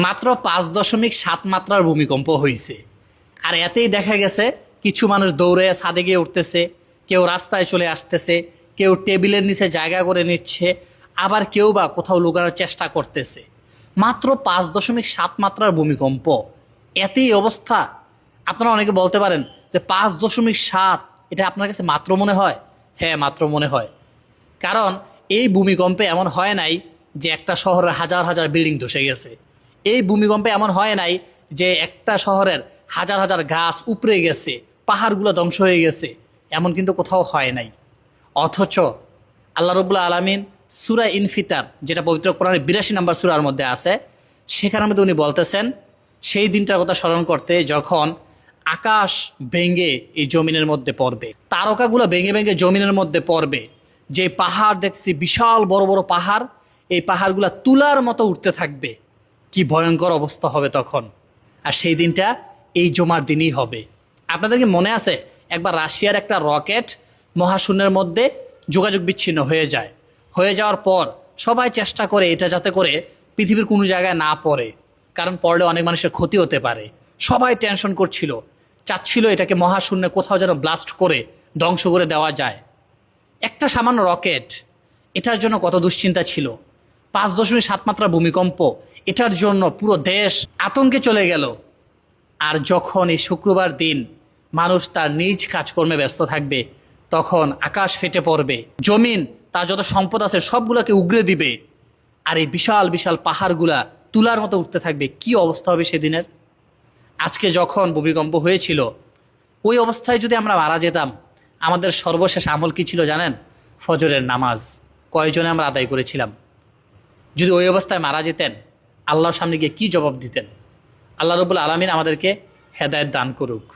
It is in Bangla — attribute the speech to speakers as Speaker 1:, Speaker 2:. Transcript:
Speaker 1: মাত্র 5.7 মাত্রার ভূমিকম্প হয়েছে। আর এতেই দেখা গেছে কিছু মানুষ দৌড়ে ছাদে গিয়ে উঠতেছে, কেউ রাস্তায় চলে আসতেছে, কেউ টেবিলের নিচে জায়গা করে নিচ্ছে, আবার কেউ বা কোথাও লুকানোর চেষ্টা করতেছে। মাত্র 5.7 মাত্রার ভূমিকম্প, এতেই অবস্থা। আপনারা অনেকে বলতে পারেন যে 5.7 এটা আপনার কাছে মাত্র মনে হয়। হ্যাঁ, মাত্র মনে হয়, কারণ এই ভূমিকম্পে এমন হয় নাই যে একটা শহরের হাজার হাজার বিল্ডিং ধসে গেছে। এই ভূমিকম্পে এমন হয় নাই যে একটা শহরের হাজার হাজার গাছ উপড়ে গেছে, পাহাড়গুলো ধ্বংস হয়ে গেছে, এমন কিন্তু কোথাও হয় নাই। অথচ আল্লাহ রব্বুল আলামিন সূরা ইনফিতার, যেটা পবিত্র কোরআনের 82 নম্বর সূরার মধ্যে আছে, সেখানের মধ্যে উনি বলতেছেন সেই দিনটার কথা স্মরণ করতে যখন আকাশ ভেঙে এই জমিনের মধ্যে পড়বে, তারকাগুলো ভেঙে ভেঙে জমিনের মধ্যে পড়বে, যে পাহাড় দেখছি বিশাল বড় বড় পাহাড়, এই পাহাড়গুলো তুলার মতো উঠতে থাকবে। কি ভয়ঙ্কর অবস্থা হবে তখন। আর সেই দিনটা এই জুমার দিনই হবে। আপনাদের কি মনে আছে একবার রাশিয়ার একটা রকেট মহাশূন্যের মধ্যে যোগাযোগ বিচ্ছিন্ন হয়ে যাওয়ার পর সবাই চেষ্টা করে এটা যাতে করে পৃথিবীর কোনো জায়গায় না পড়ে, কারণ পড়লে অনেক মানুষের ক্ষতি হতে পারে। সবাই টেনশন করছিল, চাচ্ছিল এটাকে মহাশূন্যে কোথাও যেন ব্লাস্ট করে ধ্বংস করে দেওয়া যায়। একটা সামান্য রকেট, এটার জন্য কত দুশ্চিন্তা ছিল। 5.7 মাত্রা ভূমিকম্প, এটার জন্য পুরো দেশ আতঙ্কে চলে গেল। আর যখন এই শুক্রবার দিন মানুষ তার নিজ কাজকর্মে ব্যস্ত থাকবে, তখন আকাশ ফেটে পড়বে, জমিন তার যত সম্পদ আছে সবগুলোকে উগড়ে দিবে, আর এই বিশাল বিশাল পাহাড়গুলা তুলার মতো উঠতে থাকবে। কি অবস্থা হবে সেদিনের। আজকে যখন ভূমিকম্প হয়েছিল, ওই অবস্থায় যদি আমরা মারা যেতাম, আমাদের সর্বশেষ আমল কী ছিল জানেন? ফজরের নামাজ কয়জনে আমরা আদায় করেছিলাম? যদি ওই অবস্থায় মারা যেতেন, আল্লাহর সামনে গিয়ে কী জবাব দিতেন? আল্লাহ রাব্বুল আলামিন আমাদেরকে হেদায়েত দান করুক।